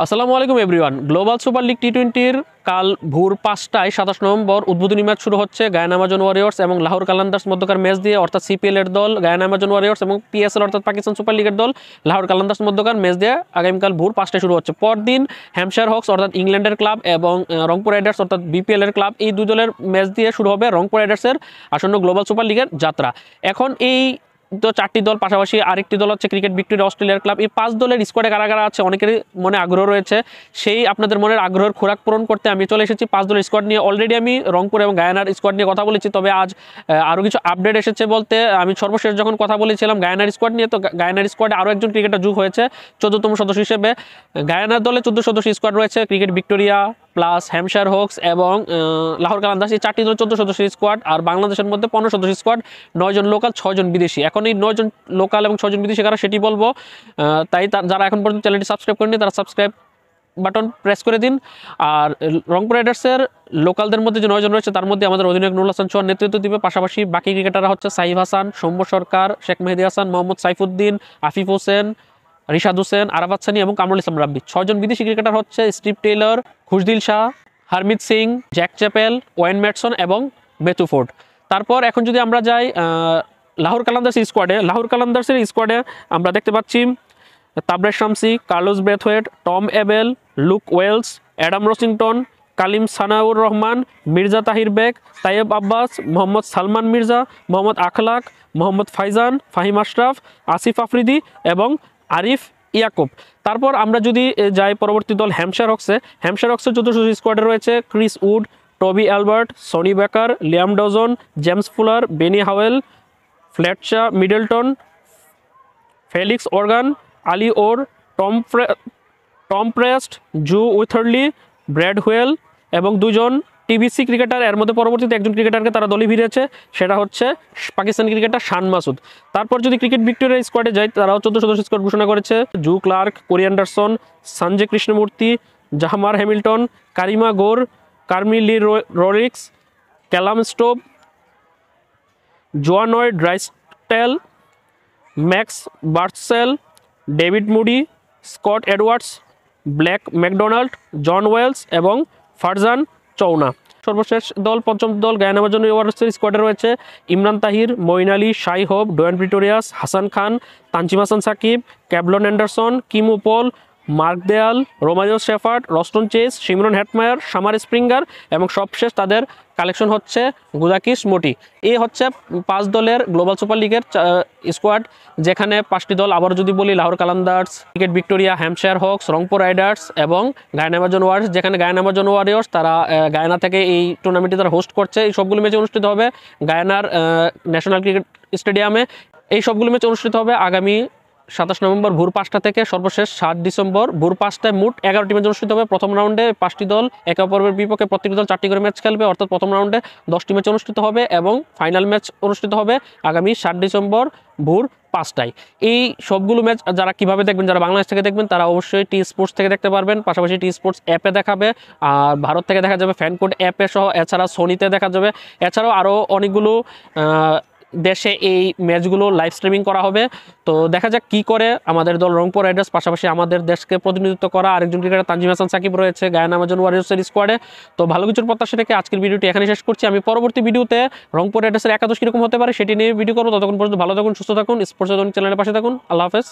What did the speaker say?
আসসালামু আলাইকুম everyone. Global super league টি-20-র কাল ভোর 5টায় 27 নভেম্বর উদ্বোধনী ম্যাচ শুরু হচ্ছে গায়ানা আমাজন ওয়ারিয়র্স এবং লাহোর কালান্দার্স মধ্যকার ম্যাচ দিয়ে, অর্থাৎ সিপিএল এর দল গায়ানা আমাজন ওয়ারিয়র্স এবং পিএসএল অর্থাৎ পাকিস্তান সুপার লিগের দল লাহোর কালান্দার্স মধ্যকার ম্যাচ দিয়ে আগামীকাল ভোর 5টায় শুরু হচ্ছে। পরদিন হ্যাম্পশায়ার হকস অর্থাৎ ইংল্যান্ডের ক্লাব এবং রংপুর রাইডার্স অর্থাৎ বিপিএল এর ক্লাব, এই দুই দলের ম্যাচ দিয়ে শুরু হবে রংপুর রাইডার্সের আসন্ন গ্লোবাল সুপার লিগের যাত্রা। এখন এই তো চারটি দল, পাশাপাশি আরেকটি দল হচ্ছে ক্রিকেট ভিক্টোরিয়া অস্ট্রেলিয়ার ক্লাব। এই 5 দলের স্কোয়াডে কারা কারা আছে অনেকেরই মনে আগ্রহ রয়েছে। সেই আপনাদের মনের আগ্রহের খোরাক পূরণ করতে আমি চলে এসেছি 5 দলের স্কোয়াড নিয়ে। অলরেডি আমি রংপুর এবং গায়ানার স্কোয়াড নিয়ে কথা বলেছি, তবে আজ আরও কিছু আপডেট এসেছে। বলতে আমি সর্বশেষ যখন কথা বলেছিলাম গায়ানার স্কোয়াড নিয়ে, তো গায়ানার স্কোয়াডে আরও একজন ক্রিকেটার যোগ হয়েছে 14তম সদস্য হিসেবে। গায়ানার দলে 14 সদস্য স্কোয়াড রয়েছে, cricket Victoria plus Hampshire Hawks এবং লাহোর কালান্দার্স, এই চারটি দল 14 সদস্যের স্কোয়াড। আর বাংলাদেশের মধ্যে 15 সদস্যের স্কোয়াড, 9 জন লোকাল 6 জন বিদেশি। এখন এই 9 জন লোকাল এবং 6 জন বিদেশি কারা সেটি বলবো, তাই যারা এখন পর্যন্ত চ্যানেলটি সাবস্ক্রাইব করেনি তারা সাবস্ক্রাইব বাটন প্রেস করে দিন। আর রংপুর রাইডার্সের লোকালদের মধ্যে যে 9 জন রয়েছে তার মধ্যে আমাদের অধিনায়ক নুরুল হাসান চৌহান নেতৃত্ব দিবে। পাশাপাশি বাকি ক্রিকেটাররা হচ্ছে সাইফ হাসান, সৌম্য সরকার, শেখ মেহেদী হাসান, মোহাম্মদ সাইফুদ্দিন, আফিফ হোসেন, রিশাদ হোসেন, আরাফাত সানি এবং কামরুল ইসলাম রাব্বি। 6 জন বিদেশি ক্রিকেটার হচ্ছে Steve Taylor, Khushdil Shah, Harmeet Singh, Jack Chappell, Wayne Mattson এবং বেথু ফোর্ড। তারপর এখন যদি আমরা যাই লাহোর কালান্দার্সের স্কোয়াডে, লাহোর কালান্দার্সের স্কোয়াডে আমরা দেখতে পাচ্ছি Tabraiz Shamsi, Carlos Brathwaite, Tom Abell, Luke Wells, Adam Rossington, Kalim Sanaur Rahman, Mirza Tahir Baig, Tayyab Abbas, Mohammad Salman Mirza, Mohammad Akhlaq, Mohammad Faizan, Fahim Ashraf, Asif Afridi এবং আরিফ ইয়াকুব। তারপর আমরা যদি যাই পরবর্তী দল হ্যাম্পশায়ার হকসে, হ্যাম্পশায়ার হকসের 14 স্কোয়াডে রয়েছে ক্রিস উড, টবি অ্যালবার্ট, সনি বেকার, লিয়াম ডজন, জেমস ফুলার, বেনি হাওয়েল, ফ্ল্যাটশা মিডলটন, ফেলিক্স অর্গান, আলি ওর, টম প্রেস্ট, জু উইথারলি, ব্র্যাড হুয়েল এবং 2 জন টিবিসি ক্রিকেটার। এর মধ্যে পরবর্তীতে একজন ক্রিকেটারকে তারা দলে ভিড়েছে, সেটা হচ্ছে পাকিস্তানি ক্রিকেটার শান মাসুদ। তারপর যদি ক্রিকেট ভিক্টোরিয়া স্কোয়াডে যায়, তারাও 14 সদস্য স্কোয়াড ঘোষণা করেছে জু Clarke, Corey Anderson, Sanjay Krishnamurthi, Jahmar Hamilton, Karima Gore, Carmi le Roux, Callum Stow, জোয়ানয় ড্রাইস্টেল, ম্যাক্স বার্টসেল, David Moody, Scott Edwards, Blake McDonald, John Wells এবং ফারজান চৌনা। সর্বশেষ দল, পঞ্চম দল গায়ানা আমাজন ওয়ারিয়র্সের স্কোয়াডে রয়েছে Imran Tahir, Moeen Ali, Shai Hope, Dwaine Pretorius, Hasan Khan, Tanzim Hasan Sakib, Kevlon Anderson, কিম উপল, Mark Deyal, Romario Shepherd, Roston Chase, Shimron Hetmyer, Shamar Springer এবং সবশেষ তাদের কালেকশন হচ্ছে গুদাকিস মোটি। এই হচ্ছে 5 দলের গ্লোবাল সুপার লিগের স্কোয়াড, যেখানে 5টি দল আবার যদি বলি Lahore Qalandars, cricket Victoria, Hampshire Hawks, Rangpur Riders এবং গায়ানা আমাজন ওয়ারিয়র্স। যেখানে গায়ানা আমাজন ওয়ারিয়র্স তারা গায়ানা থেকে এই টুর্নামেন্টটি তারা হোস্ট করছে। এই সবগুলো ম্যাচ অনুষ্ঠিত হবে গায়ানার ন্যাশনাল ক্রিকেট স্টেডিয়ামে। এই সবগুলো ম্যাচ অনুষ্ঠিত হবে আগামী 27 নভেম্বর ভোর 5টা থেকে সর্বশেষ 7 ডিসেম্বর ভোর 5টায়। মোট 11টি ম্যাচ অনুষ্ঠিত হবে। প্রথম রাউন্ডে 5টি দল একে অপরের বিপক্ষে প্রত্যেকটি দল 4টি করে ম্যাচ খেলবে, অর্থাৎ প্রথম রাউন্ডে 10টি ম্যাচ অনুষ্ঠিত হবে এবং ফাইনাল ম্যাচ অনুষ্ঠিত হবে আগামী 7 ডিসেম্বর ভোর 5টায়। এই সবগুলো ম্যাচ যারা কিভাবে দেখবেন, যারা বাংলাদেশ থেকে দেখবেন তারা অবশ্যই টি স্পোর্টস থেকে দেখতে পারবেন। পাশাপাশি টি স্পোর্টস অ্যাপে দেখাবে, আর ভারত থেকে দেখা যাবে ফ্যান কোড অ্যাপে সহ, এছাড়া সোনিতে দেখা যাবে। এছাড়াও আরও অনেকগুলো দেশে এই ম্যাচগুলো লাইভ স্ট্রিমিং করা হবে। তো দেখা যাক কি করে আমাদের দল রংপুর রাইডার্স। পাশাপাশি আমাদের দেশকে প্রতিনিধিত্ব করা আরেকজন ক্রিকেটার তানজিম হাসান সাকিব রয়েছে গায়ানা আমাজন ওয়ারিয়র্সের স্কোয়াডে। তো ভালো কিছুর প্রত্যাশা রেখে আজকের ভিডিওটি এখানে শেষ করছি। আমি পরবর্তী ভিডিওতে রংপুর রাইডার্সের একাদশ কীরকম হতে পারে সেটি নিয়ে ভিডিও করবো। ততক্ষণ পর্যন্ত ভালো থাকুন, সুস্থ থাকুন, স্পোর্টস চ্যানেলের পাশে থাকুন। আল্লাহ হাফেজ।